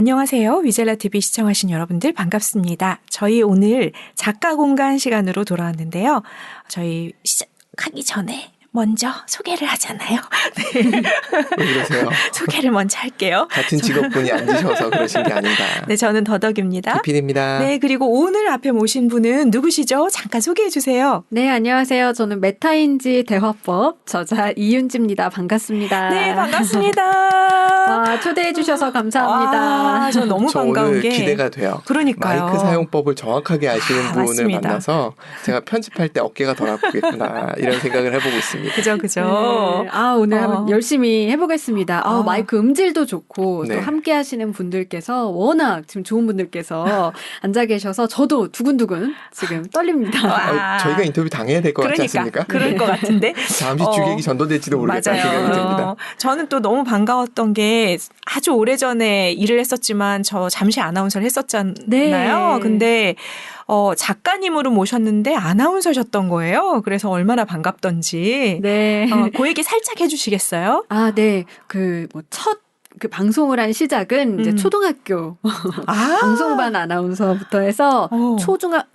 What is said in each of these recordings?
안녕하세요. 위젤라 TV 시청하신 여러분들 반갑습니다. 저희 오늘 작가 공간 시간으로 돌아왔는데요. 저희 시작하기 전에 먼저 소개를 하잖아요. 네. 왜 그러세요? 소개를 먼저 할게요. 같은 직업분이 앉으셔서 그러신 게 아닌가. 네, 저는 더덕입니다. 기필입니다. 네, 그리고 오늘 앞에 모신 분은 누구시죠? 잠깐 소개해 주세요. 네, 안녕하세요. 저는 메타인지 대화법 저자 이윤지입니다. 반갑습니다. 네, 반갑습니다. 와, 초대해 주셔서 감사합니다. 저 너무 반가운 오늘 게 기대가 돼요. 그러니까요. 마이크 사용법을 정확하게 아시는 분을 맞습니다. 만나서 제가 편집할 때 어깨가 덜 아프겠구나 이런 생각을 해보고 있습니다. 그죠. 네. 오늘 한번 열심히 해보겠습니다. 마이크 음질도 좋고 네. 또 함께 하시는 분들께서 워낙 지금 좋은 분들께서 앉아 계셔서 저도 두근두근 지금 떨립니다. 저희가 인터뷰 당해야 될 것 같지 않습니까? 그럴 것 같은데. 잠시 주객이 전도될지도 모르겠다는 생각이 듭니다. 저는 또 너무 반가웠던 게 아주 오래전에 일을 했었지만 저 잠시 아나운서를 했었잖아요. 네. 근데 작가님으로 모셨는데 아나운서셨던 거예요. 그래서 얼마나 반갑던지. 네. 그 얘기 살짝 해주시겠어요? 네. 첫 방송을 한 시작은 이제 초등학교 방송반 아나운서부터 해서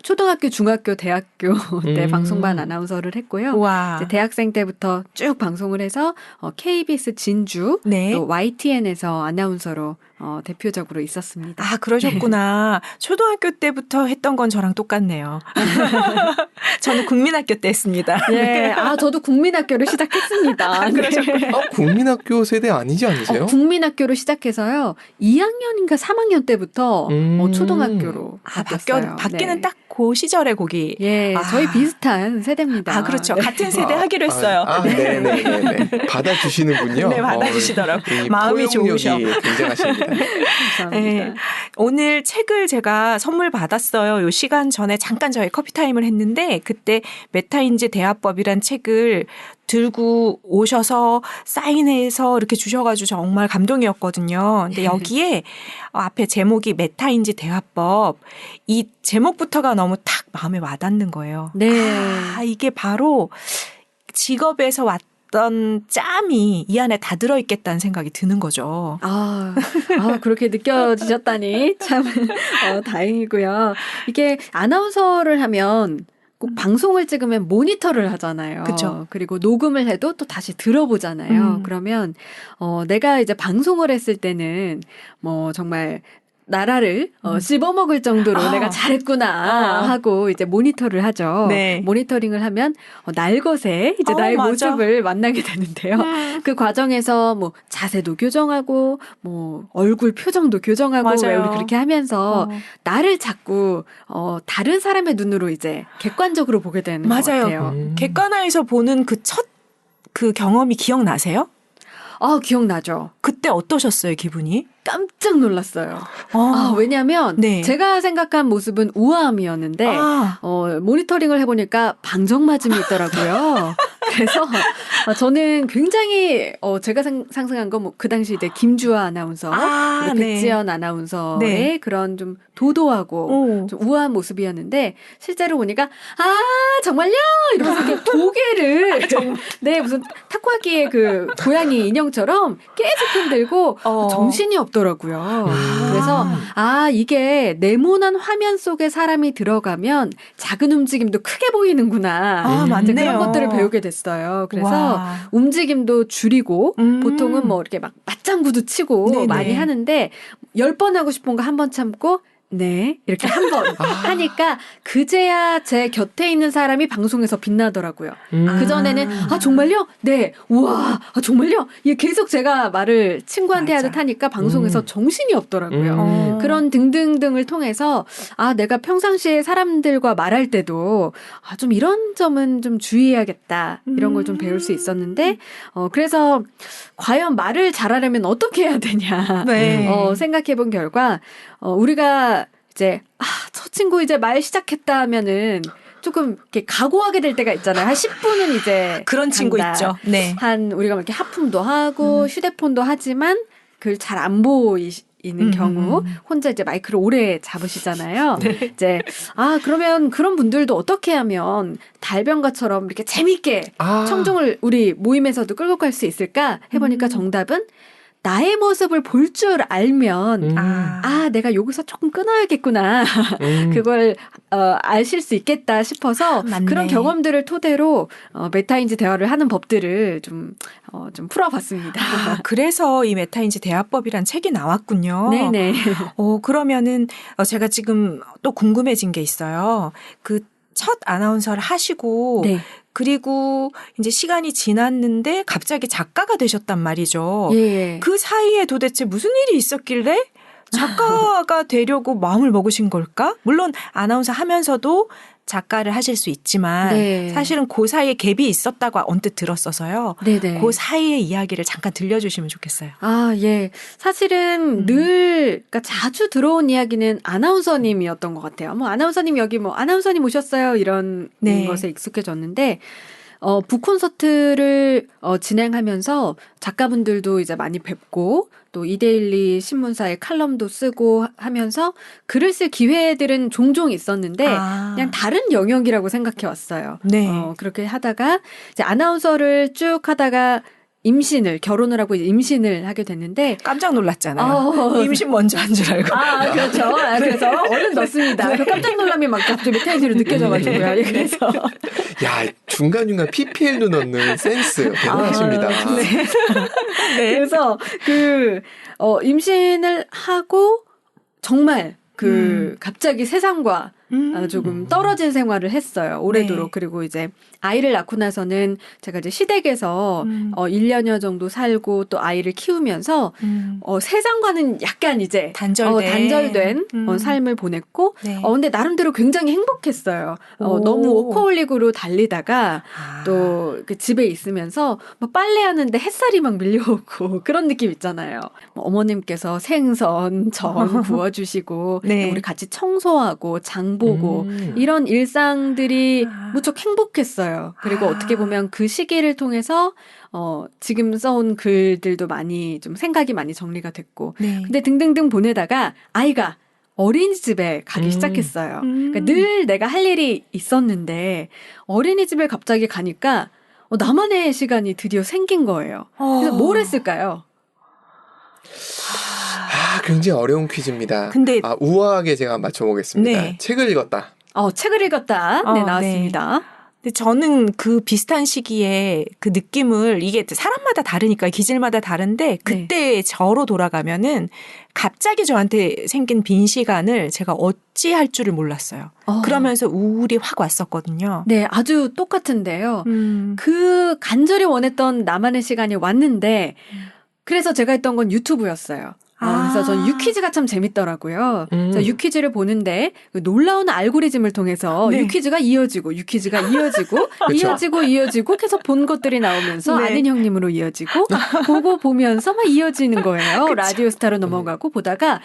초등학교, 중학교, 대학교 때 방송반 아나운서를 했고요. 이제 대학생 때부터 쭉 방송을 해서 KBS 진주 네. 또 YTN에서 아나운서로 대표적으로 있었습니다. 그러셨구나. 초등학교 때부터 했던 건 저랑 똑같네요. 저는 국민학교 때 했습니다. 네. 저도 국민학교를 시작했습니다. 그러셨구나. 국민학교 세대 아니지 않으세요? 국민학교로 시작해서요. 2학년인가 3학년 때부터 초등학교로 바뀌었어요. 바뀌는 딱 그 시절의 곡이. 예, 저희 비슷한 세대입니다. 그렇죠. 같은 세대 하기로 했어요. 네네네. 받아주시는군요. 네, 받아주시더라고요. 마음이 좋으셔. 굉장하십니다. 감사합니다. 네. 오늘 책을 제가 선물 받았어요. 요 시간 전에 잠깐 저희 커피타임을 했는데 그때 메타인지 대화법이란 책을 들고 오셔서 사인해서 이렇게 주셔가지고 정말 감동이었거든요. 근데 여기에 앞에 제목이 메타인지 대화법. 이 제목부터가 너무 탁 마음에 와닿는 거예요. 네. 이게 바로 직업에서 왔던 짬이 이 안에 다 들어있겠다는 생각이 드는 거죠. 그렇게 느껴지셨다니 참 다행이고요. 이게 아나운서를 하면 꼭 방송을 찍으면 모니터를 하잖아요. 그쵸. 그리고 녹음을 해도 또 다시 들어보잖아요. 그러면 내가 이제 방송을 했을 때는 정말 나라를 씹어먹을 정도로 내가 잘했구나 하고 이제 모니터를 하죠. 네. 모니터링을 하면 날것에 이제 나의 맞아. 모습을 만나게 되는데요. 그 과정에서 자세도 교정하고 얼굴 표정도 교정하고 왜 우리 그렇게 하면서 나를 자꾸 다른 사람의 눈으로 이제 객관적으로 보게 되는 것 같아요. 객관화에서 보는 그 첫 그 경험이 기억나세요? 기억나죠. 그때 어떠셨어요, 기분이? 깜짝 놀랐어요. 왜냐하면 네. 제가 생각한 모습은 우아함이었는데 모니터링을 해보니까 방정맞음이 있더라고요. 그래서 저는 굉장히 제가 상상한 건 그 당시 이제 김주아 아나운서, 백지연 아나운서의 그런 좀 도도하고 좀 우아한 모습이었는데 실제로 보니까 정말요? 이러면서 이렇게 고개를 무슨 타코야키의 그 고양이 인형처럼 계속 흔들고 정신이 없더라고요. 그래서 이게 네모난 화면 속에 사람이 들어가면 작은 움직임도 크게 보이는구나. 맞네요. 그런 것들을 배우게 됐어요. 그래서 움직임도 줄이고 보통은 이렇게 막 맞장구도 치고 네네. 많이 하는데 10번 하고 싶은 거 한 번 참고 네 이렇게 한 번 하니까 그제야 제 곁에 있는 사람이 방송에서 빛나더라고요. 그전에는 정말요? 네. 우와 정말요? 계속 제가 말을 친구한테 하듯 하니까 방송에서 정신이 없더라고요. 그런 등등등을 통해서 내가 평상시에 사람들과 말할 때도 좀 이런 점은 좀 주의해야겠다 이런 걸 좀 배울 수 있었는데 그래서 과연 말을 잘하려면 어떻게 해야 되냐 생각해 본 결과 우리가 이제 저 친구 이제 말 시작했다 하면은 조금 이렇게 각오하게 될 때가 있잖아요. 한 10분은 이제 그런 친구 있죠. 네. 우리가 이렇게 하품도 하고 휴대폰도 하지만 그걸 잘 안 보이는 경우 혼자 이제 마이크를 오래 잡으시잖아요. 네. 이제 그러면 그런 분들도 어떻게 하면 달변가처럼 이렇게 재밌게 청중을 우리 모임에서도 끌고 갈 수 있을까 해보니까 정답은 나의 모습을 볼 줄 알면 아. 내가 여기서 조금 끊어야겠구나. 그걸 아실 수 있겠다 싶어서 맞네. 그런 경험들을 토대로 메타인지 대화를 하는 법들을 좀 풀어봤습니다. 그래서 이 메타인지 대화법이란 책이 나왔군요. 네네. 그러면은 제가 지금 또 궁금해진 게 있어요. 그 첫 아나운서를 하시고 네. 그리고 이제 시간이 지났는데 갑자기 작가가 되셨단 말이죠. 예. 그 사이에 도대체 무슨 일이 있었길래 작가가 되려고 마음을 먹으신 걸까? 물론 아나운서 하면서도 작가를 하실 수 있지만 네. 사실은 그 사이에 갭이 있었다고 언뜻 들었어서요. 네네. 그 사이의 이야기를 잠깐 들려주시면 좋겠어요. 예. 사실은 그러니까 자주 들어온 이야기는 아나운서님이었던 것 같아요. 아나운서님 여기 아나운서님 오셨어요. 이런 네. 것에 익숙해졌는데, 북콘서트를 진행하면서 작가분들도 이제 많이 뵙고 또 이데일리 신문사의 칼럼도 쓰고 하면서 글을 쓸 기회들은 종종 있었는데 그냥 다른 영역이라고 생각해 왔어요. 네. 그렇게 하다가 이제 아나운서를 쭉 하다가 결혼을 하고 임신을 하게 됐는데 깜짝 놀랐잖아요. 임신 먼저 한 줄 알고. 그렇죠. 그래서 얼른 넣습니다. 그 깜짝 놀람이 막 갑자기 메타인지로 느껴져가지고요. 그래서 야, 중간중간 PPL도 넣는 센스 대단하십니다. 네. 그래서 임신을 하고 정말 갑자기 세상과 조금 떨어진 생활을 했어요. 오래도록. 네. 그리고 이제 아이를 낳고 나서는 제가 이제 시댁에서 1년여 정도 살고 또 아이를 키우면서 세상과는 약간 이제 단절된 삶을 보냈고 네. 근데 나름대로 굉장히 행복했어요. 너무 워커홀릭으로 달리다가 또 그 집에 있으면서 막 빨래하는데 햇살이 막 밀려오고 그런 느낌 있잖아요. 어머님께서 생선, 전 구워주시고 네. 우리 같이 청소하고 장 보고 이런 일상들이 무척 행복했어요. 그리고 어떻게 보면 그 시기를 통해서 지금 써온 글들도 많이 좀 생각이 많이 정리가 됐고 네. 근데 등등등 보내다가 아이가 어린이집에 가기 시작했어요. 그러니까 늘 내가 할 일이 있었는데 어린이집에 갑자기 가니까 나만의 시간이 드디어 생긴 거예요. 그래서 뭘 했을까요? 굉장히 어려운 퀴즈입니다. 근데 우아하게 제가 맞춰보겠습니다. 네. 책을 읽었다. 책을 읽었다. 네, 나왔습니다. 네. 근데 저는 그 비슷한 시기에 그 느낌을 이게 사람마다 다르니까 기질마다 다른데 그때 저로 돌아가면은 갑자기 저한테 생긴 빈 시간을 제가 어찌할 줄을 몰랐어요. 그러면서 우울이 확 왔었거든요. 네, 아주 똑같은데요. 그 간절히 원했던 나만의 시간이 왔는데 그래서 제가 했던 건 유튜브였어요. 그래서 전 유퀴즈가 참 재밌더라고요. 그래서 유퀴즈를 보는데 놀라운 알고리즘을 통해서 유퀴즈가 이어지고 이어지고 계속 본 것들이 나오면서 아는 형님으로 이어지고 보고 보면서 막 이어지는 거예요. 라디오스타로 넘어가고 보다가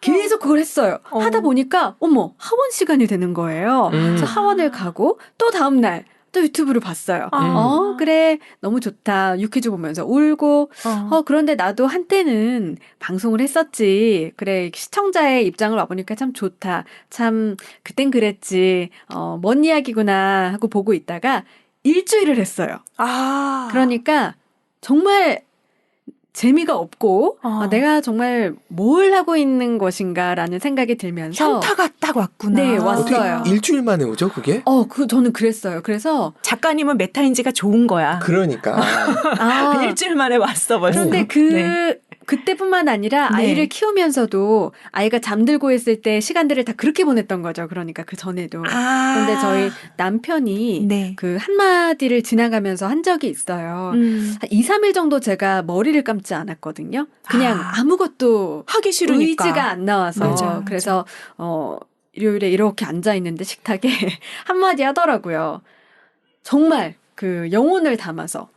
계속 그걸 했어요. 하다 보니까 하원 시간이 되는 거예요. 그래서 하원을 가고 또 다음 날 또 유튜브를 봤어요. 그래. 너무 좋다. 유퀴즈 보면서 울고. 그런데 나도 한때는 방송을 했었지. 그래. 시청자의 입장을 와보니까 참 좋다. 참, 그땐 그랬지. 먼 이야기구나. 하고 보고 있다가 일주일을 했어요. 그러니까 정말 재미가 없고 내가 정말 뭘 하고 있는 것인가라는 생각이 들면서 현타가 딱 왔구나. 네, 왔어요. 어떻게 일주일 만에 오죠, 그게? 저는 그랬어요. 그래서 작가님은 메타인지가 좋은 거야. 그러니까. 일주일 만에 왔어 벌써. 그런데 그때뿐만 아니라 아이를 키우면서도 아이가 잠들고 있을 때 시간들을 다 그렇게 보냈던 거죠. 그러니까 그 전에도. 그런데 저희 남편이 그 한마디를 지나가면서 한 적이 있어요. 한 2, 3일 정도 제가 머리를 감지 않았거든요. 그냥 아무것도 하기 싫으니까. 의지가 안 나와서. 맞아. 그래서 일요일에 이렇게 앉아있는데 식탁에 한마디 하더라고요. 정말 그 영혼을 담아서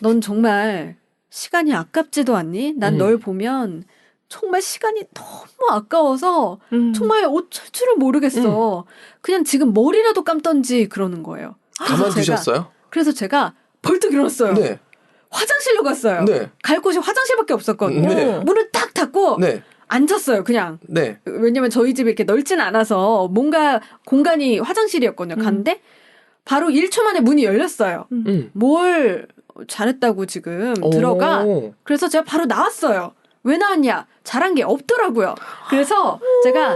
넌 정말 시간이 아깝지도 않니? 난 널 보면 정말 시간이 너무 아까워서 정말 어쩔 줄을 모르겠어. 그냥 지금 머리라도 감던지 그러는 거예요. 가만두셨어요? 그래서 제가 벌떡 일어났어요. 네. 화장실로 갔어요. 네. 갈 곳이 화장실밖에 없었거든요. 네. 문을 딱 닫고 앉았어요. 그냥. 네. 왜냐면 저희 집이 이렇게 넓진 않아서 뭔가 공간이 화장실이었거든요. 갔는데 바로 1초 만에 문이 열렸어요. 뭘 잘했다고 지금 오. 들어가. 그래서 제가 바로 나왔어요. 왜 나왔냐? 잘한 게 없더라고요. 그래서 제가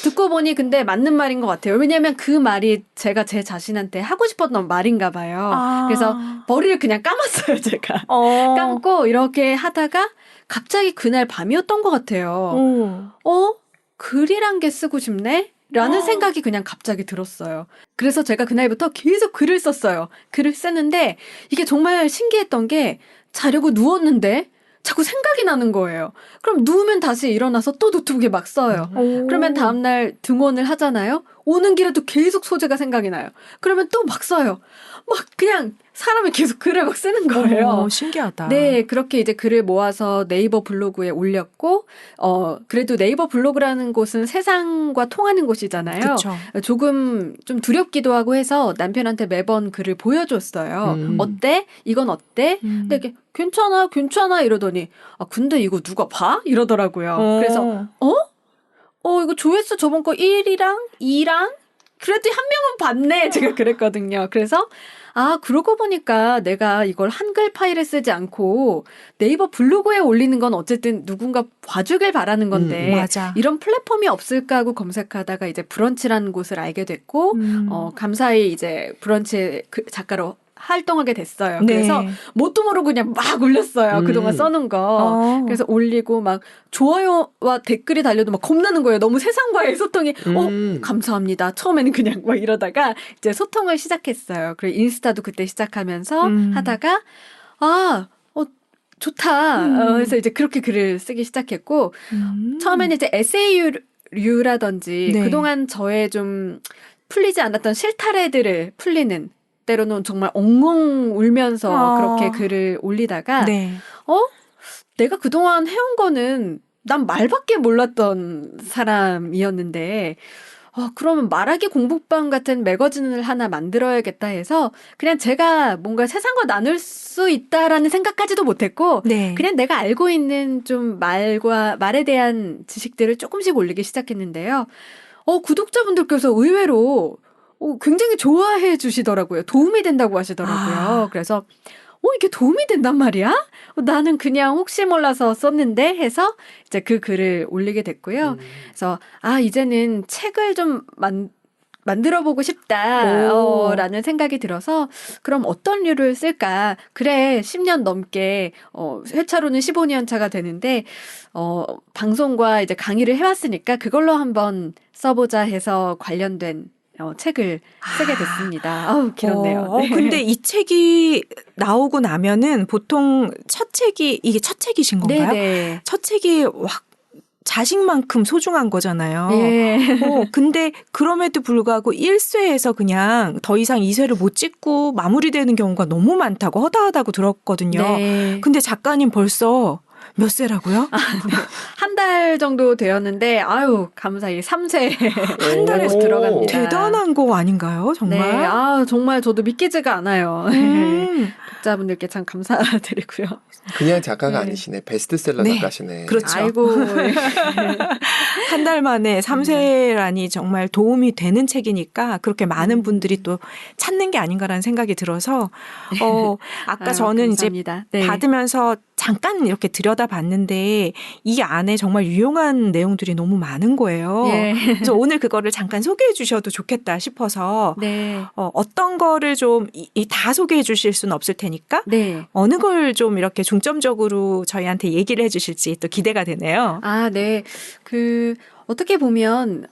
듣고 보니 근데 맞는 말인 것 같아요. 왜냐하면 그 말이 제가 제 자신한테 하고 싶었던 말인가 봐요. 그래서 머리를 그냥 감았어요, 제가. 감고 이렇게 하다가 갑자기 그날 밤이었던 것 같아요. 글이란 게 쓰고 싶네? 라는 생각이 그냥 갑자기 들었어요. 그래서 제가 그날부터 계속 글을 썼어요. 글을 쓰는데 이게 정말 신기했던 게 자려고 누웠는데 자꾸 생각이 나는 거예요. 그럼 누우면 다시 일어나서 또 노트북에 막 써요. 그러면 다음날 등원을 하잖아요. 오는 길에도 계속 소재가 생각이 나요. 그러면 또 막 써요. 막 그냥 사람이 계속 글을 막 쓰는 거예요. 신기하다. 네, 그렇게 이제 글을 모아서 네이버 블로그에 올렸고, 그래도 네이버 블로그라는 곳은 세상과 통하는 곳이잖아요. 그쵸. 조금 좀 두렵기도 하고 해서 남편한테 매번 글을 보여줬어요. 어때? 이건 어때? 근데 이게 괜찮아 이러더니, 근데 이거 누가 봐? 이러더라고요. 그래서, 이거 조회수 저번 거 1이랑 2랑 그래도 한 명은 봤네. 제가 그랬거든요. 그래서 그러고 보니까 내가 이걸 한글 파일에 쓰지 않고 네이버 블로그에 올리는 건 어쨌든 누군가 봐주길 바라는 건데 맞아. 이런 플랫폼이 없을까 하고 검색하다가 이제 브런치라는 곳을 알게 됐고 감사히 이제 브런치 작가로 활동하게 됐어요. 네. 그래서 뭣도 모르고 그냥 막 올렸어요. 그동안 써놓은 거. 그래서 올리고 막 좋아요와 댓글이 달려도 막 겁나는 거예요. 너무 세상과의 소통이 감사합니다. 처음에는 그냥 막 이러다가 이제 소통을 시작했어요. 그리고 인스타도 그때 시작하면서 하다가 좋다. 그래서 이제 그렇게 글을 쓰기 시작했고 처음에는 이제 에세이류라든지 네. 그동안 저의 좀 풀리지 않았던 실타래들을 풀리는 때로는 정말 엉엉 울면서 그렇게 글을 올리다가 네. 내가 그동안 해온 거는 난 말밖에 몰랐던 사람이었는데 그러면 말하기 공부방 같은 매거진을 하나 만들어야겠다 해서 그냥 제가 뭔가 세상과 나눌 수 있다라는 생각까지도 못했고 네. 그냥 내가 알고 있는 좀 말에 대한 지식들을 조금씩 올리기 시작했는데요. 구독자분들께서 의외로 굉장히 좋아해 주시더라고요. 도움이 된다고 하시더라고요. 그래서 이게 도움이 된단 말이야? 나는 그냥 혹시 몰라서 썼는데 해서 이제 그 글을 올리게 됐고요. 그래서 이제는 책을 좀 만들어보고 싶다라는 생각이 들어서 그럼 어떤 류를 쓸까? 그래 10년 넘게 회차로는 15년 차가 되는데 방송과 이제 강의를 해왔으니까 그걸로 한번 써보자 해서 관련된 책을 쓰게 됐습니다. 길었네요. 네. 근데 이 책이 나오고 나면은 보통 이게 첫 책이신 건가요? 네네. 첫 책이 자식만큼 소중한 거잖아요. 예. 근데 그럼에도 불구하고 1쇄에서 그냥 더 이상 2쇄를 못 찍고 마무리되는 경우가 너무 많다고 허다하다고 들었거든요. 네. 근데 작가님 벌써 몇 쇄라고요? 네. 한 달 정도 되었는데 감사히 3쇄 한 달에 들어갑니다. 대단한 거 아닌가요? 정말? 네. 정말 저도 믿기지가 않아요. 독자분들께 참 감사드리고요. 그냥 작가가 네. 아니시네. 베스트셀러 네. 작가시네. 그렇죠. 아이고. 한 달 만에 3쇄라니 정말 도움이 되는 책이니까 그렇게 많은 분들이 또 찾는 게 아닌가라는 생각이 들어서 아까 저는 감사합니다. 이제 네. 받으면서 잠깐 이렇게 들여다봤는데 이 안에 정말 유용한 내용들이 너무 많은 거예요. 예. 그래서 오늘 그거를 잠깐 소개해 주셔도 좋겠다 싶어서 네. 어떤 거를 좀 다 소개해 주실 수는 없을 테니까 네. 어느 걸 좀 이렇게 중점적으로 저희한테 얘기를 해 주실지 또 기대가 되네요. 네. 어떻게 보면,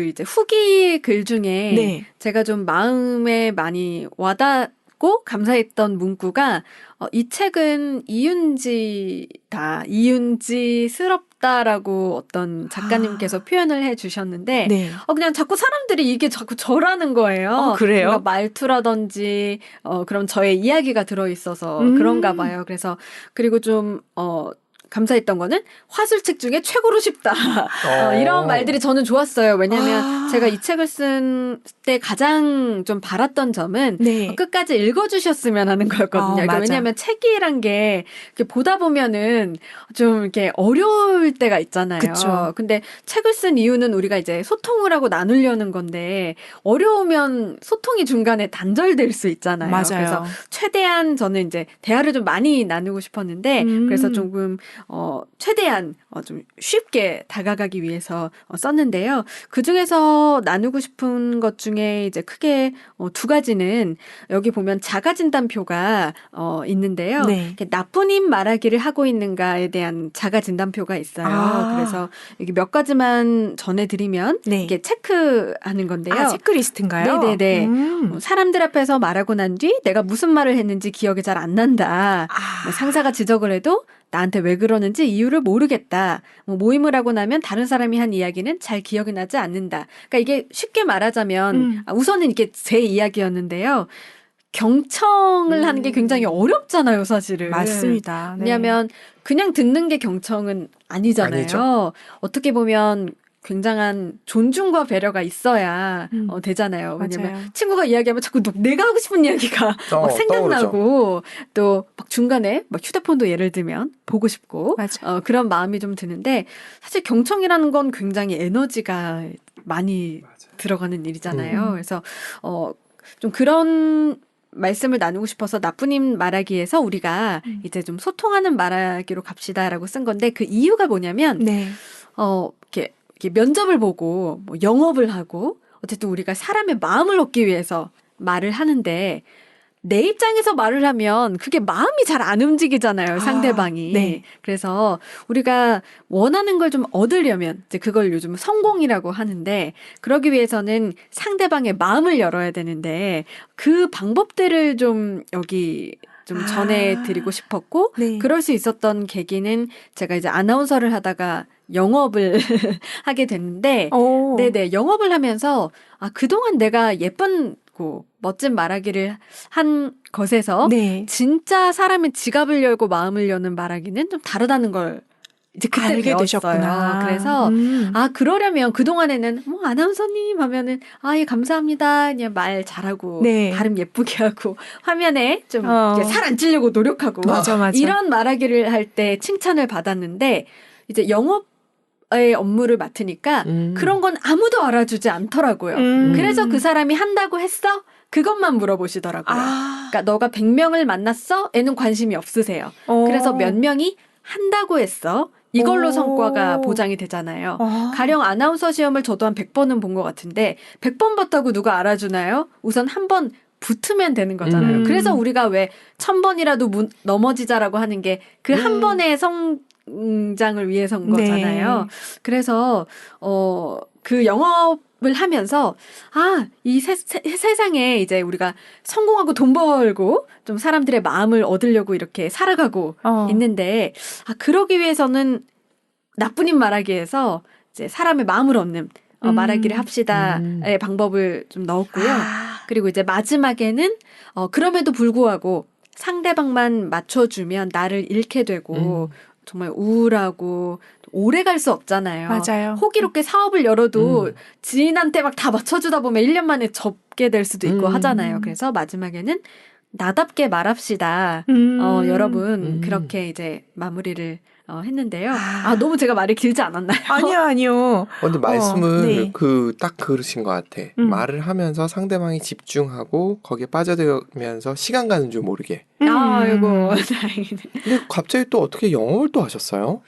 이제 후기 글 중에 네. 제가 좀 마음에 많이 와닿고 감사했던 문구가, 이 책은 이윤지스럽다라고 어떤 작가님께서 표현을 해 주셨는데, 네. 그냥 자꾸 사람들이 이게 자꾸 저라는 거예요. 그래요? 그러니까 말투라든지, 그럼 저의 이야기가 들어있어서 그런가 봐요. 그래서, 그리고 좀, 감사했던 거는 화술책 중에 최고로 쉽다. 이런 말들이 저는 좋았어요. 왜냐하면 제가 이 책을 쓴 때 가장 좀 바랐던 점은 네. 끝까지 읽어주셨으면 하는 거였거든요. 그러니까 맞아. 왜냐하면 책이란 게 이렇게 보다 보면은 좀 이렇게 어려울 때가 있잖아요. 그쵸. 근데 책을 쓴 이유는 우리가 이제 소통을 하고 나누려는 건데 어려우면 소통이 중간에 단절될 수 있잖아요. 맞아요. 그래서 최대한 저는 이제 대화를 좀 많이 나누고 싶었는데 그래서 조금 최대한 좀 쉽게 다가가기 위해서 썼는데요. 그 중에서 나누고 싶은 것 중에 이제 크게 두 가지는 여기 보면 자가진단표가 있는데요. 네. 이렇게 나쁜 힘 말하기를 하고 있는가에 대한 자가진단표가 있어요. 그래서 여기 몇 가지만 전해드리면 네. 이게 체크하는 건데요. 체크리스트인가요? 네네네. 사람들 앞에서 말하고 난 뒤 내가 무슨 말을 했는지 기억이 잘 안 난다. 뭐 상사가 지적을 해도 나한테 왜 그러는지 이유를 모르겠다. 뭐 모임을 하고 나면 다른 사람이 한 이야기는 잘 기억이 나지 않는다. 그러니까 이게 쉽게 말하자면 우선은 이게 제 이야기였는데요. 경청을 하는 게 굉장히 어렵잖아요, 사실은. 맞습니다. 네. 왜냐하면 그냥 듣는 게 경청은 아니잖아요. 아니죠. 어떻게 보면 굉장한 존중과 배려가 있어야 되잖아요. 왜냐면 맞아요. 친구가 이야기하면 자꾸 내가 하고 싶은 이야기가 막 생각나고 또 막 중간에 막 휴대폰도 예를 들면 보고 싶고 그런 마음이 좀 드는데 사실 경청이라는 건 굉장히 에너지가 많이 들어가는 일이잖아요. 그래서 좀 그런 말씀을 나누고 싶어서 나쁜 힘 말하기에서 우리가 이제 좀 소통하는 말하기로 갑시다라고 쓴 건데 그 이유가 뭐냐면 네. 이렇게 면접을 보고 뭐 영업을 하고 어쨌든 우리가 사람의 마음을 얻기 위해서 말을 하는데 내 입장에서 말을 하면 그게 마음이 잘 안 움직이잖아요, 상대방이. 네. 그래서 우리가 원하는 걸 좀 얻으려면 이제 그걸 요즘 성공이라고 하는데 그러기 위해서는 상대방의 마음을 열어야 되는데 그 방법들을 좀 여기 좀 전해드리고 싶었고 네. 그럴 수 있었던 계기는 제가 이제 아나운서를 하다가 영업을 하게 됐는데 네네 영업을 하면서 그동안 내가 예쁘고 멋진 말하기를 한 것에서 네. 진짜 사람의 지갑을 열고 마음을 여는 말하기는 좀 다르다는 걸 이제 그때 알게 배웠어요. 되셨구나. 그래서 그러려면 그동안에는 뭐 아나운서님 하면은 예 감사합니다. 그냥 말 잘하고 네. 발음 예쁘게 하고 화면에 좀 살 안 찌려고 노력하고 맞아. 이런 말하기를 할 때 칭찬을 받았는데 이제 영업의 업무를 맡으니까 그런 건 아무도 알아주지 않더라고요. 그래서 그 사람이 한다고 했어? 그것만 물어보시더라고요. 그러니까 너가 100명을 만났어? 에는 관심이 없으세요. 그래서 몇 명이 한다고 했어? 이걸로 성과가 보장이 되잖아요. 가령 아나운서 시험을 저도 한 100번은 본 것 같은데 100번 봤다고 누가 알아주나요? 우선 한 번 붙으면 되는 거잖아요. 그래서 우리가 왜 1000번이라도 넘어지자라고 하는 게 그 한 번의 성장을 위해서인 거잖아요. 네. 그래서 그 영업을 하면서 이 세상에 이제 우리가 성공하고 돈 벌고 좀 사람들의 마음을 얻으려고 이렇게 살아가고 있는데 그러기 위해서는 나쁜 힘 말하기에서 이제 사람의 마음을 얻는 말하기를 합시다의 방법을 좀 넣었고요. 그리고 이제 마지막에는 그럼에도 불구하고 상대방만 맞춰주면 나를 잃게 되고 정말 우울하고 오래 갈 수 없잖아요. 맞아요. 호기롭게 사업을 열어도 지인한테 막 다 맞춰주다 보면 1년 만에 접게 될 수도 있고 하잖아요. 그래서 마지막에는 나답게 말합시다. 여러분 그렇게 이제 마무리를 했는데요. 너무 제가 말이 길지 않았나요? 아니요. 근데 말씀을 네. 딱 그러신 것 같아. 말을 하면서 상대방이 집중하고 거기에 빠져들면서 시간 가는 줄 모르게. 아이고 다행이네. 근데 갑자기 또 어떻게 영업을 또 하셨어요?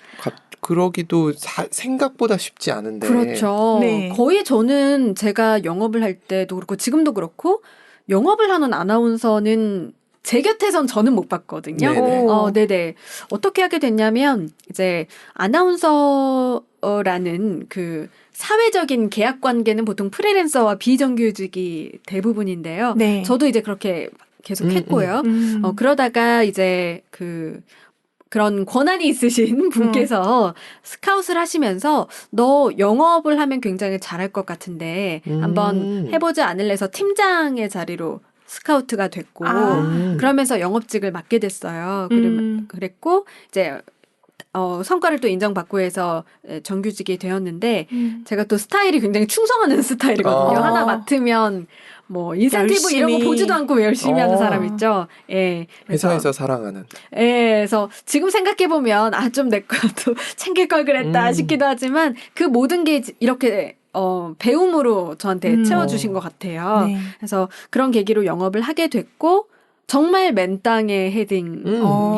그러기도 생각보다 쉽지 않은데. 그렇죠. 네. 거의 저는 제가 영업을 할 때도 그렇고 지금도 그렇고 영업을 하는 아나운서는 제 곁에선 저는 못 봤거든요. 네네. 네네. 어떻게 하게 됐냐면 이제 아나운서라는 그 사회적인 계약 관계는 보통 프리랜서와 비정규직이 대부분인데요. 네. 저도 이제 그렇게 계속 했고요. 그러다가 이제 그런 권한이 있으신 분께서 스카웃을 하시면서 너 영업을 하면 굉장히 잘할 것 같은데 한번 해보지 않을래 해서 팀장의 자리로 스카우트가 됐고 그러면서 영업직을 맡게 됐어요. 그랬고 이제 성과를 또 인정받고 해서 정규직이 되었는데 제가 또 스타일이 굉장히 충성하는 스타일이거든요. 하나 맡으면 뭐 인센티브 이런 거 보지도 않고 열심히 하는 사람 있죠. 예. 회사에서 사랑하는. 예. 그래서 지금 생각해 보면 좀 내 것도 챙길 걸 그랬다 싶기도 하지만 그 모든 게 이렇게 배움으로 저한테 채워주신 것 같아요. 네. 그래서 그런 계기로 영업을 하게 됐고 정말 맨땅에 헤딩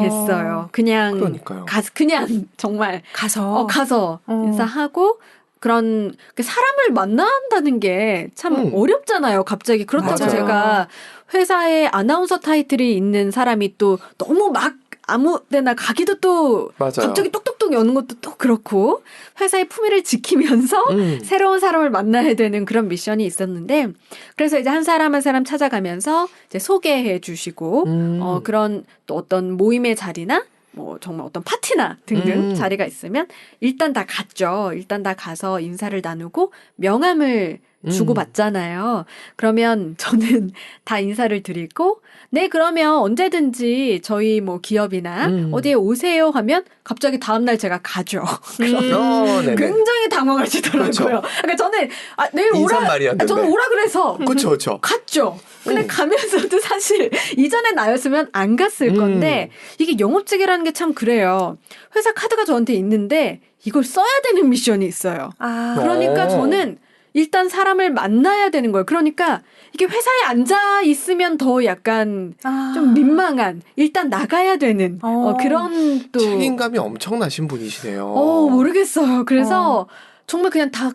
했어요. 그냥 그러니까요. 그냥 정말 가서 인사하고 그런 사람을 만난다는 게 참 어렵잖아요. 갑자기 그렇다고 맞아요. 제가 회사에 아나운서 타이틀이 있는 사람이 또 너무 막 아무 데나 가기도 또 맞아요. 갑자기 똑똑똑 여는 것도 또 그렇고 회사의 품위를 지키면서 새로운 사람을 만나야 되는 그런 미션이 있었는데 그래서 이제 한 사람 한 사람 찾아가면서 이제 소개해 주시고 그런 또 어떤 모임의 자리나 뭐 정말 어떤 파티나 등등 자리가 있으면 일단 다 갔죠. 일단 다 가서 인사를 나누고 명함을 주고받잖아요. 그러면 저는 다 인사를 드리고 네 그러면 언제든지 저희 뭐 기업이나 어디에 오세요 하면 갑자기 다음날 제가 가죠. 그러면 굉장히 당황하시더라고요. 그렇죠. 그러니까 저는 내일 오라 인사말이었는데. 저는 오라 그래서 그렇죠. 갔죠. 근데 가면서도 사실 이전에 나였으면 안 갔을 건데 이게 영업직이라는 게 참 그래요. 회사 카드가 저한테 있는데 이걸 써야 되는 미션이 있어요. 그러니까 저는 일단 사람을 만나야 되는 거예요. 그러니까 이게 회사에 앉아 있으면 더 약간 좀 민망한 일단 나가야 되는 그런 또 책임감이 엄청나신 분이시네요. 모르겠어요. 그래서 정말 그냥 다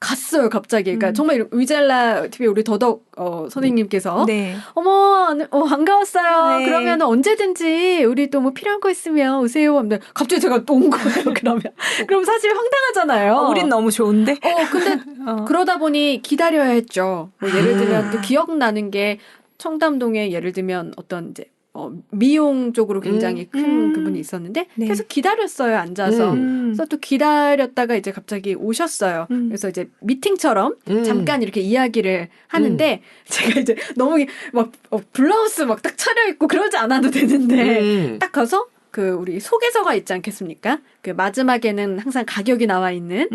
갔어요, 갑자기. 그러니까 정말 위젤라 TV 우리 더덕 선생님께서 네. 어머, 반가웠어요. 네. 그러면 언제든지 우리 또 뭐 필요한 거 있으면 오세요. 근데 갑자기 제가 또 온 거예요, 그러면. 그럼 사실 황당하잖아요. 우린 너무 좋은데? 근데 그러다 보니 기다려야 했죠. 뭐 예를 들면 또 기억나는 게 청담동에 예를 들면 어떤 이제 미용 쪽으로 굉장히 큰 그분이 있었는데 네. 계속 기다렸어요, 앉아서. 그래서 또 기다렸다가 이제 갑자기 오셨어요. 그래서 이제 미팅처럼 잠깐 이렇게 이야기를 하는데 제가 이제 너무 막 블라우스 막 딱 차려입고 그러지 않아도 되는데 딱 가서 그 우리 소개서가 있지 않겠습니까? 그 마지막에는 항상 가격이 나와 있는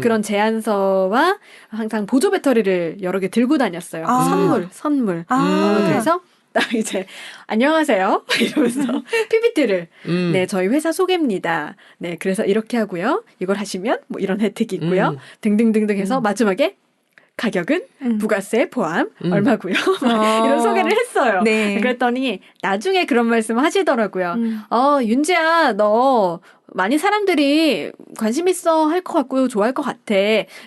그런 제안서와 항상 보조 배터리를 여러 개 들고 다녔어요. 선물. 그래서 딱 이제 안녕하세요 이러면서 PPT를 네 저희 회사 소개입니다. 네 그래서 이렇게 하고요. 이걸 하시면 뭐 이런 혜택이 있고요. 등등등등 해서 마지막에 가격은 부가세 포함 얼마고요. 이런 소개를 했어요. 네. 그랬더니 나중에 그런 말씀 하시더라고요. 윤지야 너 많이 사람들이 관심 있어 할 것 같고요. 좋아할 것 같아.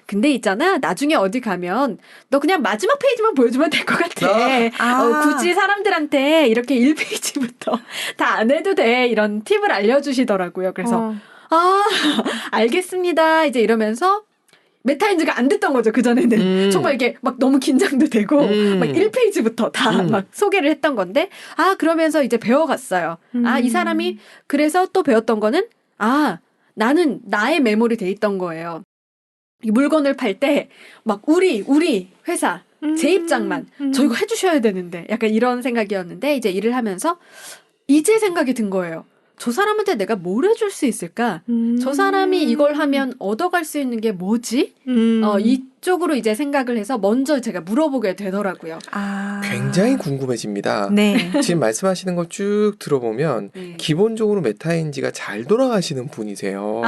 근데 있잖아. 나중에 어디 가면 너 그냥 마지막 페이지만 보여주면 될 것 같아. 굳이 사람들한테 이렇게 1페이지부터 다 안 해도 돼. 이런 팁을 알려주시더라고요. 그래서 알겠습니다. 이제 이러면서 메타인지가 안 됐던 거죠. 그전에는. 정말 이게 막 너무 긴장도 되고, 막 1페이지부터 다 막 소개를 했던 건데, 그러면서 이제 배워갔어요. 이 사람이, 그래서 또 배웠던 거는, 나는 나의 메모리 돼 있던 거예요. 이 물건을 팔 때, 막 우리 회사, 제 입장만, 저 이거 해주셔야 되는데, 약간 이런 생각이었는데, 이제 일을 하면서, 이제 생각이 든 거예요. 저 사람한테 내가 뭘 해줄 수 있을까? 저 사람이 이걸 하면 얻어갈 수 있는 게 뭐지? 이쪽으로 이제 생각을 해서 먼저 제가 물어보게 되더라고요. 굉장히 궁금해집니다. 네. 지금 말씀하시는 거 쭉 들어보면 기본적으로 메타인지가 잘 돌아가시는 분이세요.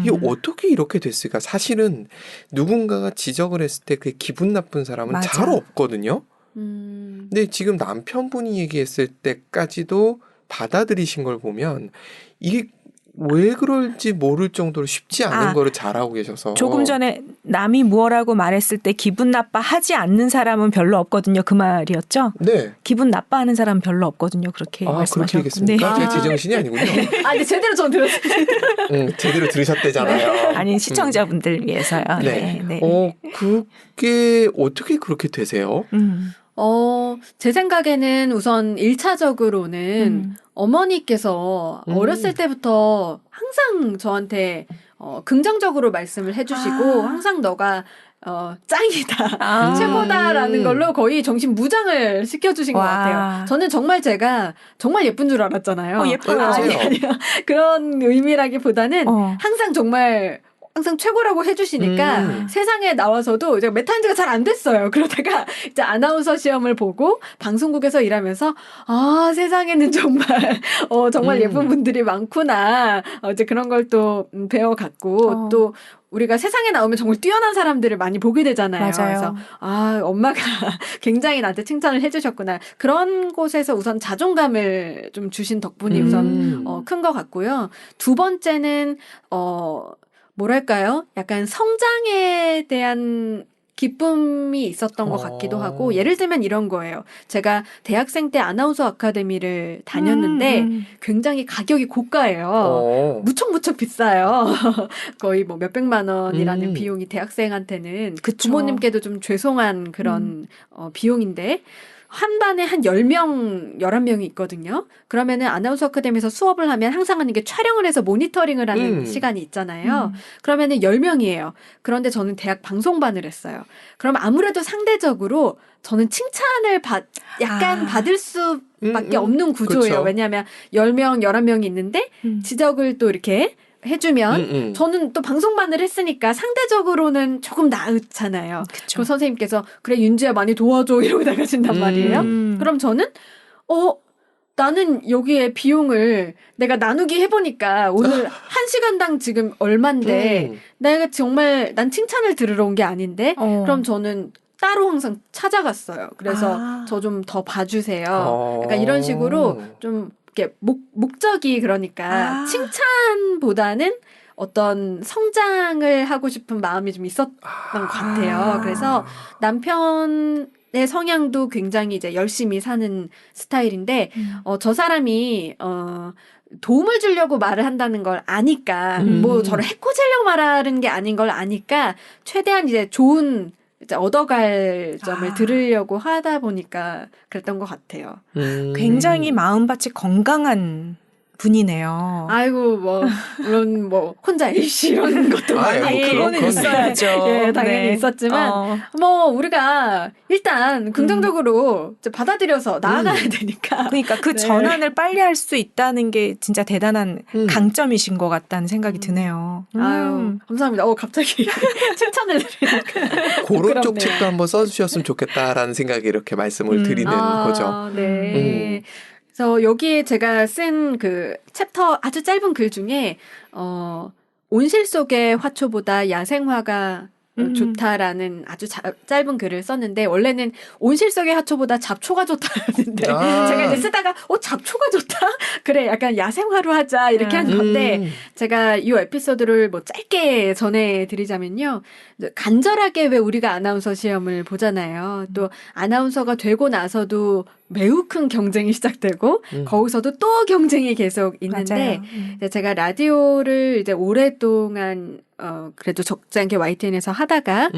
이게 어떻게 이렇게 됐을까? 사실은 누군가가 지적을 했을 때 그 기분 나쁜 사람은 맞아. 잘 없거든요. 근데 지금 남편분이 얘기했을 때까지도 받아들이신 걸 보면 이게 왜 그럴지 모를 정도로 쉽지 않은 거를 잘하고 계셔서. 조금 전에 남이 무엇라고 말했을 때 기분 나빠하지 않는 사람은 별로 없거든요. 그 말이었죠? 네. 기분 나빠하는 사람은 별로 없거든요. 그렇게 말씀하셨고. 그렇게 얘기했습니까? 제가 제정신이 아니군요. 근데 제대로 전 들었어요. 제대로 들으셨대잖아요. 아니 시청자분들 위해서요. 네. 네. 그게 어떻게 그렇게 되세요? 제 생각에는 우선 1차적으로는 어머니께서 어렸을 때부터 항상 저한테 긍정적으로 말씀을 해주시고 항상 너가 짱이다. 최고다라는 걸로 거의 정신 무장을 시켜주신 것 와. 같아요. 저는 정말 제가 정말 예쁜 줄 알았잖아요. 예뻐요. 아니요. 그런 의미라기보다는 항상 최고라고 해주시니까 세상에 나와서도 제가 메타인지가 잘 안 됐어요. 그러다가 이제 아나운서 시험을 보고 방송국에서 일하면서 세상에는 정말 예쁜 분들이 많구나. 이제 그런 걸 또 배워갔고 또 우리가 세상에 나오면 정말 뛰어난 사람들을 많이 보게 되잖아요. 맞아요. 그래서 엄마가 굉장히 나한테 칭찬을 해주셨구나. 그런 곳에서 우선 자존감을 좀 주신 덕분이 우선 큰 것 같고요. 두 번째는 뭐랄까요? 약간 성장에 대한 기쁨이 있었던 것 같기도 하고, 예를 들면 이런 거예요. 제가 대학생 때 아나운서 아카데미를 다녔는데 굉장히 가격이 고가예요. 무척 비싸요. 거의 뭐 몇백만 원이라는 비용이 대학생한테는 그쵸. 부모님께도 좀 죄송한 그런 비용인데, 한 반에 한 10명, 11명이 있거든요. 그러면은 아나운서 아카데미에서 수업을 하면 항상 하는 게 촬영을 해서 모니터링을 하는 시간이 있잖아요. 그러면은 10명이에요. 그런데 저는 대학 방송반을 했어요. 그럼 아무래도 상대적으로 저는 칭찬을 약간 받을 수밖에 없는 구조예요. 그쵸. 왜냐하면 10명, 11명이 있는데 지적을 또 이렇게 해주면 저는 또 방송반을 했으니까 상대적으로는 조금 나았잖아요. 그럼 선생님께서 그래 윤지야 많이 도와줘 이러고 나가신단 말이에요. 그럼 저는 나는 여기에 비용을 내가 나누기 해보니까 오늘 1시간당 지금 얼만데 내가 정말 난 칭찬을 들으러 온 게 아닌데 그럼 저는 따로 항상 찾아갔어요. 그래서 저 좀 더 봐주세요. 약간 이런 식으로 좀 이렇게 목적이 그러니까 칭찬보다는 어떤 성장을 하고 싶은 마음이 좀 있었던 것 같아요. 그래서 남편의 성향도 굉장히 이제 열심히 사는 스타일인데 저 사람이 도움을 주려고 말을 한다는 걸 아니까 뭐 저를 해코지려고 말하는 게 아닌 걸 아니까 최대한 이제 좋은 이제 얻어갈 점을 들으려고 하다 보니까 그랬던 것 같아요. 굉장히 마음밭이 건강한 분이네요. 아이고 물론 혼자 일시 이런 것도 많이 그거는 있어야죠. 예, 당연히 있었지만 우리가 일단 긍정적으로 이제 받아들여서 나아가야 되니까. 그러니까 그 전환을 빨리 할 수 있다는 게 진짜 대단한 강점이신 것 같다는 생각이 드네요. 아유, 감사합니다. 갑자기 칭찬을 드리니까. 그런 쪽 책도 한번 써주셨으면 좋겠다라는 생각에 이렇게 말씀을 드리는 거죠. 네. 그래서 여기에 제가 쓴 그 챕터 아주 짧은 글 중에 온실 속의 화초보다 야생화가 좋다라는 아주 짧은 글을 썼는데 원래는 온실 속의 화초보다 잡초가 좋다는데 제가 이제 쓰다가 잡초가 좋다? 그래 약간 야생화로 하자 이렇게 한 건데 제가 이 에피소드를 짧게 전해드리자면요. 간절하게 왜 우리가 아나운서 시험을 보잖아요. 또 아나운서가 되고 나서도 매우 큰 경쟁이 시작되고 거기서도 또 경쟁이 계속 있는데 제가 라디오를 이제 오랫동안 그래도 적지 않게 YTN에서 하다가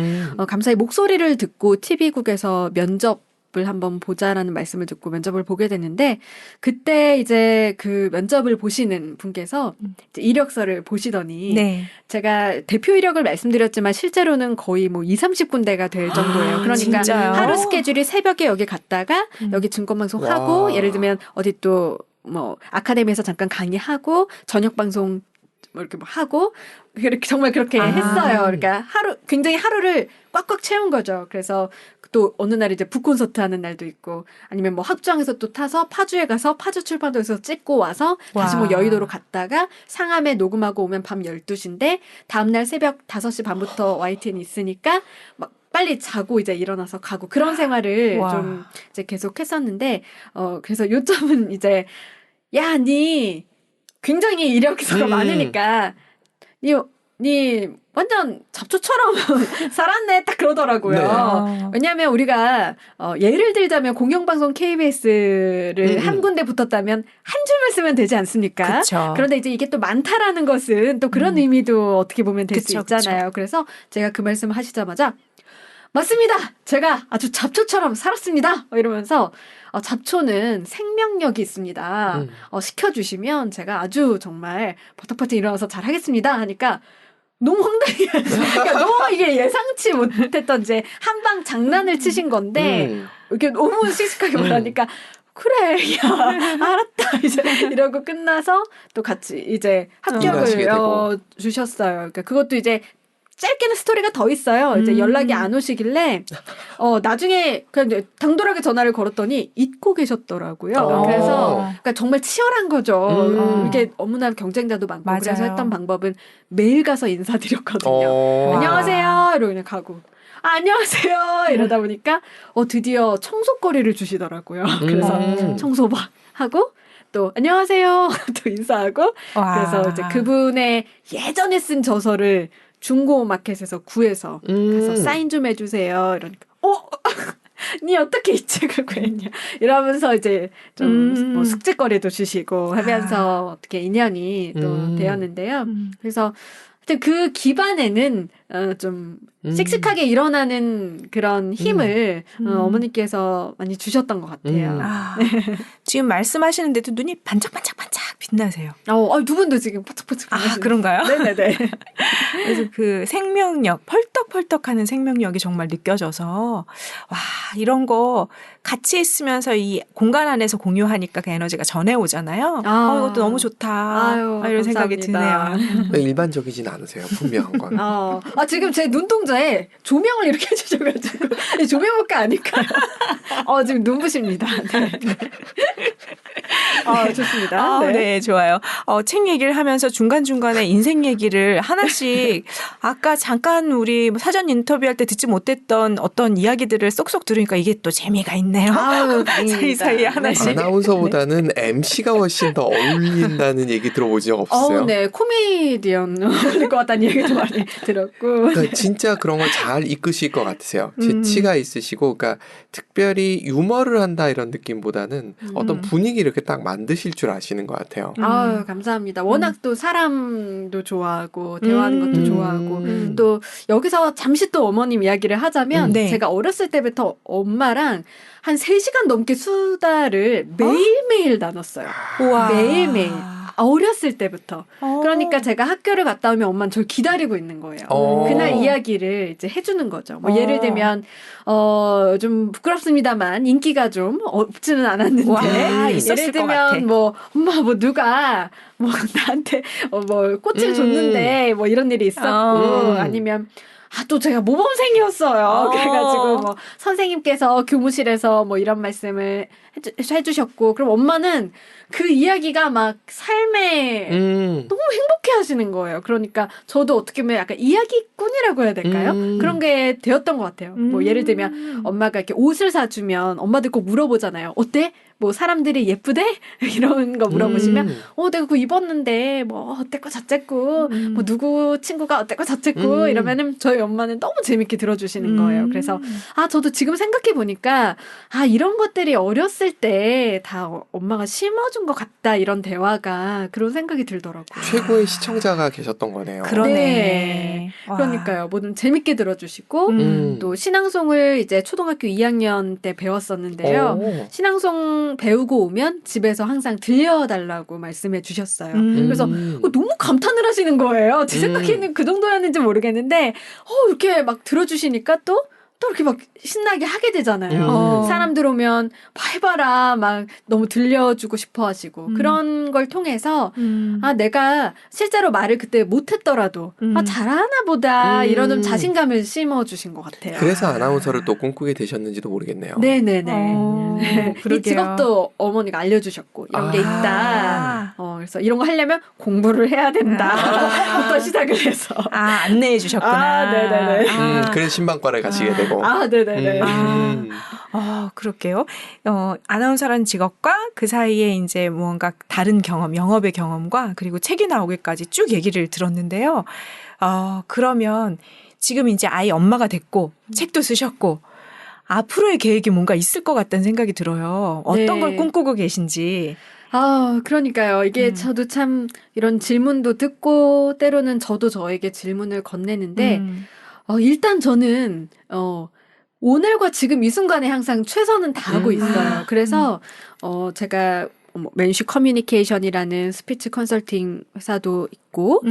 감사히 목소리를 듣고 TV국에서 면접을 한번 보자라는 말씀을 듣고 면접을 보게 됐는데 그때 이제 그 면접을 보시는 분께서 이제 이력서를 보시더니 제가 대표 이력을 말씀드렸지만 실제로는 거의 20-30군데가 될 정도예요. 그러니까 진짜요? 하루 스케줄이 새벽에 여기 갔다가 여기 증권방송 하고 예를 들면 어디 또 아카데미에서 잠깐 강의하고 저녁 방송 이렇게 하고 그렇게 정말 그렇게 했어요. 그러니까 굉장히 하루를 꽉꽉 채운 거죠. 그래서 또 어느 날 이제 북콘서트 하는 날도 있고 아니면 합정에서 또 타서 파주에 가서 파주 출판도에서 찍고 와서 다시 여의도로 갔다가 상암에 녹음하고 오면 밤 12시인데 다음날 새벽 5시 반부터 YTN이 있으니까 빨리 자고 이제 일어나서 가고 그런 생활을 좀 이제 계속 했었는데 그래서 요점은 이제 니 굉장히 이력서가 많으니까 니 완전 잡초처럼 살았네 딱 그러더라고요. 왜냐하면 우리가 예를 들자면 공영방송 KBS를 한 군데 붙었다면 한 줄만 쓰면 되지 않습니까? 그쵸. 그런데 이제 이게 또 많다라는 것은 또 그런 의미도 어떻게 보면 될 수 있잖아요. 그래서 제가 그 말씀 하시자마자 맞습니다. 제가 아주 잡초처럼 살았습니다. 이러면서 잡초는 생명력이 있습니다. 시켜주시면 제가 아주 정말 버떡버떡 일어나서 잘하겠습니다. 하니까 너무 황당해. 그러니까 너무 이게 예상치 못했던 이제 한방 장난을 치신 건데 이렇게 너무 씩씩하게 말하니까 그래, 야, 알았다. 이제 이러고 끝나서 또 같이 이제 합격을 주셨어요. 그러니까 그것도 이제 짧게는 스토리가 더 있어요. 이제 연락이 안 오시길래 나중에 그냥 이제 당돌하게 전화를 걸었더니 잊고 계셨더라고요. 그래서 그러니까 정말 치열한 거죠. 이게 너무나 경쟁자도 많고 맞아요. 그래서 했던 방법은 매일 가서 인사드렸거든요. 안녕하세요. 이러고 그냥 가고. 안녕하세요. 이러다 보니까 드디어 청소거리를 주시더라고요. 그래서 청소 막 하고 또 안녕하세요. 또 인사하고 그래서 이제 그분의 예전에 쓴 저서를 중고 마켓에서 구해서 가서 사인 좀 해주세요. 이러니까 니 어떻게 이 책을 구했냐 이러면서 이제 좀 뭐 숙제거리도 주시고 하면서 어떻게 인연이 또 되었는데요. 그래서 그 기반에는 좀 씩씩하게 일어나는 그런 힘을 어머니께서 많이 주셨던 것 같아요. 지금 말씀하시는데도 눈이 반짝반짝반짝 빛나세요. 두 분도 지금 반짝반짝. 그런가요? 네네네. 그래서 그 생명력, 펄떡펄떡하는 생명력이 정말 느껴져서 와 이런 거 같이 있으면서 이 공간 안에서 공유하니까 그 에너지가 전해오잖아요. 이것도 너무 좋다. 이런 감사합니다. 생각이 드네요. 일반적이진 않으세요. 분명한 건. 지금 제 눈동자에 조명을 이렇게 해주셔가지고 조명효과 아닐까요? 지금 눈부십니다. 네. 좋습니다. 네, 좋아요. 책 얘기를 하면서 중간중간에 인생 얘기를 하나씩 아까 잠깐 우리 사전 인터뷰할 때 듣지 못했던 어떤 이야기들을 쏙쏙 들으니까 이게 또 재미가 있네요. 사이사이에 하나씩. 아나운서보다는 MC가 훨씬 더 어울린다는 얘기 들어본 적 없어요? 네. 코미디언 어울릴 것 같다는 얘기도 많이 들었고. 그러니까 진짜 그런 걸 잘 이끄실 것 같으세요. 재치가 있으시고 그러니까 특별히 유머를 한다 이런 느낌보다는 어떤 분위기 이렇게 딱 만드실 줄 아시는 것 같아요. 감사합니다. 워낙 또 사람도 좋아하고 대화하는 것도 좋아하고 또 여기서 잠시 또 어머님 이야기를 하자면 제가 어렸을 때부터 엄마랑 한 3시간 넘게 수다를 매일매일 나눴어요. 매일매일. 어렸을 때부터. 그러니까 제가 학교를 갔다 오면 엄마는 저를 기다리고 있는 거예요. 그날 이야기를 이제 해주는 거죠. 뭐 예를 들면 좀 부끄럽습니다만 인기가 좀 없지는 않았는데 예를 들면 뭐 엄마 뭐 누가 뭐 나한테 뭐 꽃을 줬는데 뭐 이런 일이 있었고 아니면 또 제가 모범생이었어요. 그래가지고 뭐 선생님께서 교무실에서 뭐 이런 말씀을 해주셨고 그럼 엄마는 그 이야기가 막 삶에 너무 행복해 하시는 거예요. 그러니까 저도 어떻게 보면 약간 이야기꾼이라고 해야 될까요? 그런 게 되었던 것 같아요. 뭐 예를 들면 엄마가 이렇게 옷을 사주면 엄마들 꼭 물어보잖아요. 어때? 뭐 사람들이 예쁘대? 이런 거 물어보시면 내가 그거 입었는데 뭐 어땠고 저쨌고 뭐 누구 친구가 어땠고 저쨌고 이러면은 저희 엄마는 너무 재밌게 들어주시는 거예요. 그래서 저도 지금 생각해 보니까 이런 것들이 어렸을 때 다 엄마가 심어준 것 같다 이런 대화가 그런 생각이 들더라고요. 최고의 시청자가 계셨던 거네요. 그러네. 네. 그러니까요. 뭐든 재밌게 들어주시고 또 신앙송을 이제 초등학교 2학년 때 배웠었는데요. 신앙송 배우고 오면 집에서 항상 들려달라고 말씀해 주셨어요. 그래서 너무 감탄을 하시는 거예요. 제 생각에는 그 정도였는지 모르겠는데 이렇게 막 들어주시니까 또 이렇게 막 신나게 하게 되잖아요. 사람들 오면 해봐라 막 너무 들려주고 싶어 하시고 그런 걸 통해서 내가 실제로 말을 그때 못했더라도 잘하나 보다 이런 좀 자신감을 심어주신 것 같아요. 그래서 아나운서를 또 꿈꾸게 되셨는지도 모르겠네요. 네네네. 이 직업도 어머니가 알려주셨고 이런 게 있다. 그래서 이런 거 하려면 공부를 해야 된다. 부터 시작을 해서 안내해 주셨구나. 네네네. 그래서 신방과를 가시게 되고. 네네네. 그럴게요. 아나운서라는 직업과 그 사이에 이제 무언가 다른 경험, 영업의 경험과 그리고 책이 나오기까지 쭉 얘기를 들었는데요. 그러면 지금 이제 아이 엄마가 됐고 책도 쓰셨고 앞으로의 계획이 뭔가 있을 것 같다는 생각이 들어요. 어떤 걸 꿈꾸고 계신지. 그러니까요. 이게 저도 참 이런 질문도 듣고 때로는 저도 저에게 질문을 건네는데 일단 저는 오늘과 지금 이 순간에 항상 최선은 다하고 있어요. 그래서 제가 맨슈 커뮤니케이션이라는 스피치 컨설팅 회사도 있고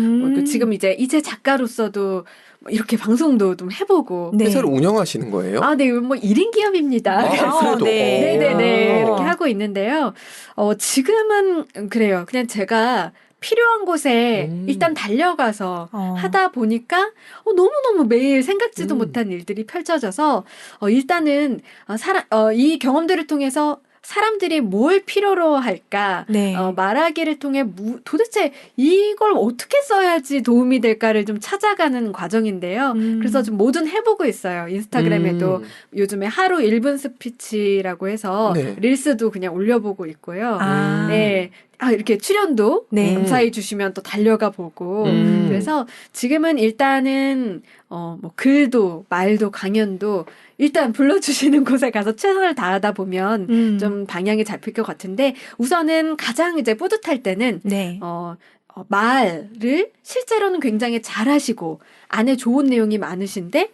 지금 이제 작가로서도 이렇게 방송도 좀 해보고 네. 회사를 운영하시는 거예요? 네, 1인 기업입니다. 그래도. 네. 네네네 이렇게 하고 있는데요. 지금은 그래요. 그냥 제가 필요한 곳에 일단 달려가서 하다 보니까 너무너무 매일 생각지도 못한 일들이 펼쳐져서 일단은 이 경험들을 통해서 사람들이 뭘 필요로 할까? 네. 말하기를 통해 도대체 이걸 어떻게 써야지 도움이 될까를 좀 찾아가는 과정인데요. 그래서 좀 뭐든 해보고 있어요. 인스타그램에도 요즘에 하루 1분 스피치라고 해서 네. 릴스도 그냥 올려보고 있고요. 네. 이렇게 출연도 네. 감사해 주시면 또 달려가 보고 그래서 지금은 일단은 글도 말도 강연도 일단 불러주시는 곳에 가서 최선을 다하다 보면 좀 방향이 잡힐 것 같은데 우선은 가장 이제 뿌듯할 때는 네. 말을 실제로는 굉장히 잘하시고 안에 좋은 내용이 많으신데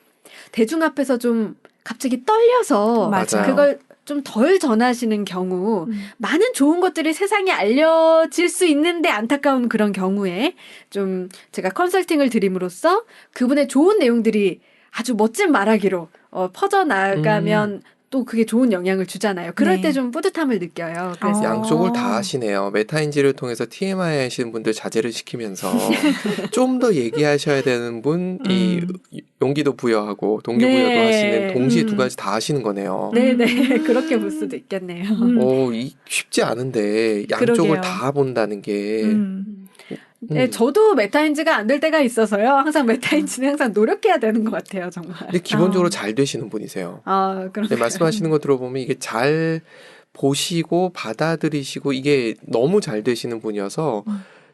대중 앞에서 좀 갑자기 떨려서 맞아요. 그걸 좀 덜 전하시는 경우 많은 좋은 것들이 세상에 알려질 수 있는데 안타까운 그런 경우에 좀 제가 컨설팅을 드림으로써 그분의 좋은 내용들이 아주 멋진 말하기로 퍼져나가면 또 그게 좋은 영향을 주잖아요. 그럴 네. 때 좀 뿌듯함을 느껴요. 그래서 양쪽을 다 하시네요. 메타인지를 통해서 TMI 하시는 분들 자제를 시키면서 좀 더 얘기하셔야 되는 분이 용기도 부여하고 동기부여도 네. 하시는 동시에 두 가지 다 하시는 거네요. 네네 그렇게 볼 수도 있겠네요. 쉽지 않은데 양쪽을 그러게요. 다 본다는 게 네, 저도 메타인지가 안 될 때가 있어서요. 항상 메타인지는 항상 노력해야 되는 것 같아요, 정말. 근데 기본적으로 잘 되시는 분이세요. 그럼. 네, 말씀하시는 거 들어보면 이게 잘 보시고 받아들이시고 이게 너무 잘 되시는 분이어서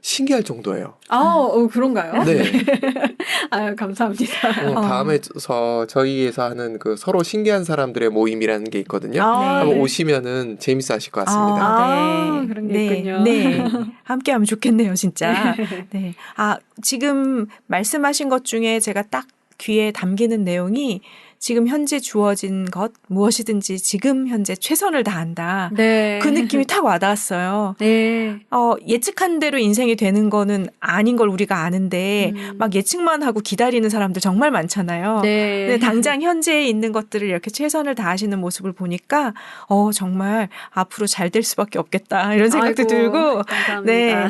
신기할 정도예요. 그런가요? 네. 감사합니다. 다음에 저희에서 하는 그 서로 신기한 사람들의 모임이라는 게 있거든요. 한번 네. 오시면은 재밌어 하실 것 같습니다. 네. 그런 게 있군요. 네. 함께 하면 좋겠네요, 진짜. 네. 지금 말씀하신 것 중에 제가 딱 귀에 담기는 내용이 지금 현재 주어진 것 무엇이든지 지금 현재 최선을 다한다. 네. 그 느낌이 탁 와닿았어요. 네. 예측한 대로 인생이 되는 거는 아닌 걸 우리가 아는데 막 예측만 하고 기다리는 사람들 정말 많잖아요. 네. 근데 당장 현재에 있는 것들을 이렇게 최선을 다하시는 모습을 보니까 정말 앞으로 잘 될 수밖에 없겠다 이런 생각도 들고 감사합니다. 네.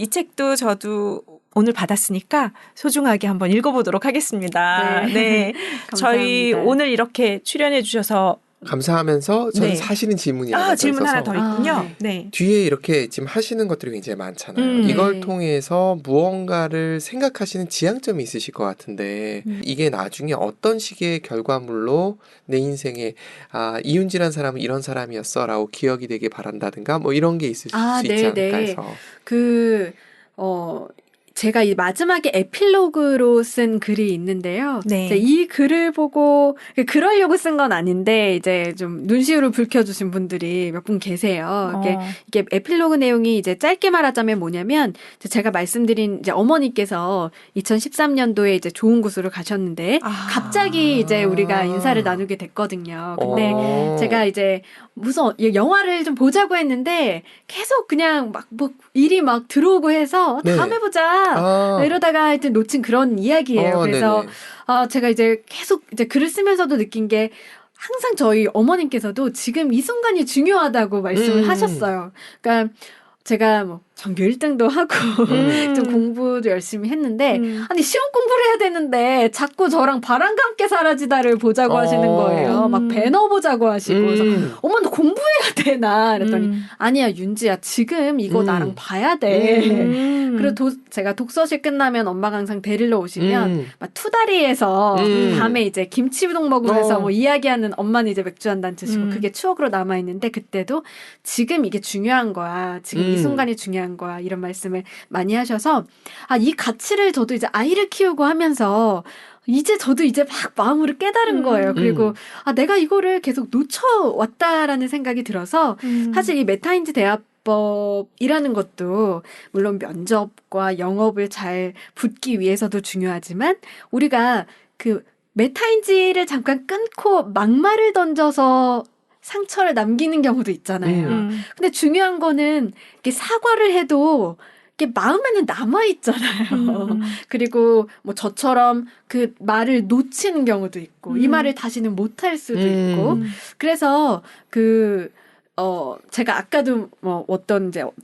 이 책도 저도 오늘 받았으니까 소중하게 한번 읽어보도록 하겠습니다. 네. 저희 오늘 이렇게 출연해 주셔서 감사하면서 저는 네. 사실은 질문이 하나 더 질문 있어서 하나 더 있군요. 네. 뒤에 이렇게 지금 하시는 것들이 굉장히 많잖아요. 이걸 네. 통해서 무언가를 생각하시는 지향점이 있으실 것 같은데 이게 나중에 어떤 식의 결과물로 내 인생에 이윤지란 사람은 이런 사람이었어 라고 기억이 되길 바란다든가 뭐 이런 게 있을 수 있지 않을까 해서. 제가 이 마지막에 에필로그로 쓴 글이 있는데요. 네. 이제 이 글을 보고 그러려고 쓴 건 아닌데 이제 좀 눈시울을 붉혀주신 분들이 몇 분 계세요. 이게 에필로그 내용이 이제 짧게 말하자면 뭐냐면 이제 제가 말씀드린 이제 어머니께서 2013년도에 이제 좋은 곳으로 가셨는데 갑자기 이제 우리가 인사를 나누게 됐거든요. 근데 제가 이제 무슨 영화를 좀 보자고 했는데 계속 그냥 막 뭐 일이 막 들어오고 해서 다음에 보자. 이러다가 하여튼 놓친 그런 이야기예요. 그래서 제가 이제 계속 이제 글을 쓰면서도 느낀 게 항상 저희 어머님께서도 지금 이 순간이 중요하다고 말씀을 하셨어요. 그러니까 제가 뭐 전교 1등도 하고 좀 공부도 열심히 했는데 아니 시험 공부를 해야 되는데 자꾸 저랑 바람과 함께 사라지다를 보자고 하시는 거예요. 막 배너 보자고 하시고 그래서 엄마 너 공부해야 되나 그랬더니 아니야 윤지야 지금 이거 나랑 봐야 돼. 그리고 제가 독서실 끝나면 엄마가 항상 데리러 오시면 막 투다리에서 밤에 이제 김치우동 먹으면서 뭐 이야기하는 엄마는 이제 맥주 한 잔 드시고 그게 추억으로 남아있는데 그때도 지금 이게 중요한 거야. 지금 이 순간이 중요한 거야. 이런 말씀을 많이 하셔서 이 가치를 저도 이제 아이를 키우고 하면서 저도 이제 막 마음으로 깨달은 거예요. 그리고 내가 이거를 계속 놓쳐왔다라는 생각이 들어서 사실 이 메타인지 대화법이라는 것도 물론 면접과 영업을 잘 붙기 위해서도 중요하지만 우리가 그 메타인지를 잠깐 끊고 막말을 던져서 상처를 남기는 경우도 있잖아요. 음. 근데 중요한 거는 이렇게 사과를 해도 이게 마음에는 남아 있잖아요. 그리고 뭐 저처럼 그 말을 놓치는 경우도 있고 이 말을 다시는 못할 수도 있고 그래서 제가 아까도 뭐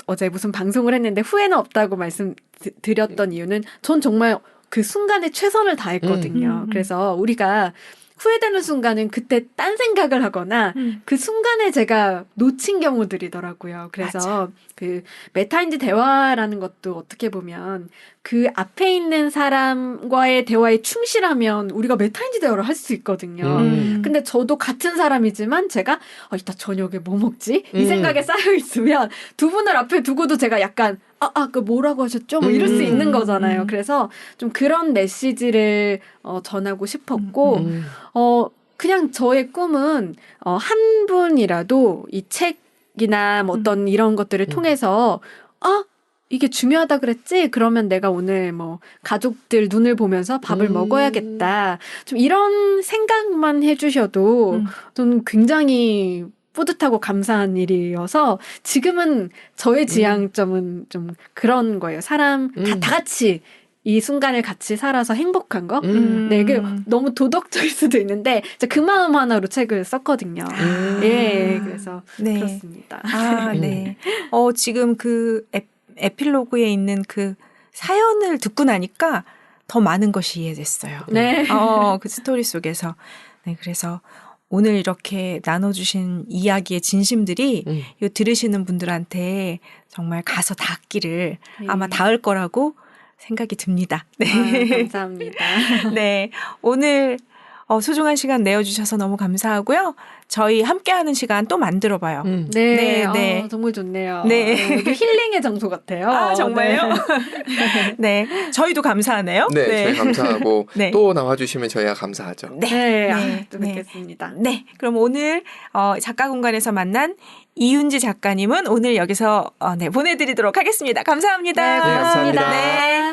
어제 무슨 방송을 했는데 후회는 없다고 말씀드렸던 이유는 전 정말 그 순간에 최선을 다했거든요. 그래서 우리가 후회되는 순간은 그때 딴 생각을 하거나 그 순간에 제가 놓친 경우들이더라고요. 그래서 맞아. 그 메타인지 대화라는 것도 어떻게 보면 그 앞에 있는 사람과의 대화에 충실하면 우리가 메타인지 대화를 할 수 있거든요. 근데 저도 같은 사람이지만 제가 이따 저녁에 뭐 먹지? 이 생각에 쌓여 있으면 두 분을 앞에 두고도 제가 약간 그 뭐라고 하셨죠? 뭐 이럴 수 있는 거잖아요. 그래서 좀 그런 메시지를 전하고 싶었고 그냥 저의 꿈은 한 분이라도 이 책이나 뭐 어떤 이런 것들을 통해서 이게 중요하다 그랬지? 그러면 내가 오늘 뭐 가족들 눈을 보면서 밥을 먹어야겠다. 좀 이런 생각만 해주셔도 좀 굉장히 뿌듯하고 감사한 일이어서 지금은 저의 지향점은 좀 그런 거예요. 사람 다 같이 이 순간을 같이 살아서 행복한 거. 네, 이게 너무 도덕적일 수도 있는데 그 마음 하나로 책을 썼거든요. 예, 그래서 네. 그렇습니다. 네. 지금 그 에필로그에 있는 그 사연을 듣고 나니까 더 많은 것이 이해됐어요. 네. 그 스토리 속에서. 네, 그래서 오늘 이렇게 나눠주신 이야기의 진심들이 이 들으시는 분들한테 정말 가서 닿기를 아마 닿을 거라고 생각이 듭니다. 네. 감사합니다. 네. 오늘 소중한 시간 내어주셔서 너무 감사하고요. 저희 함께하는 시간 또 만들어봐요. 네, 네. 정말 좋네요. 네. 여기 힐링의 장소 같아요. 정말요? 네. 저희도 감사하네요. 네, 저희 감사하고 네. 또 나와주시면 저희가 감사하죠. 네, 또 뵙겠습니다. 네. 그럼 오늘 작가 공간에서 만난 이윤지 작가님은 오늘 여기서 보내드리도록 하겠습니다. 감사합니다. 네, 고맙습니다. 감사합니다. 네.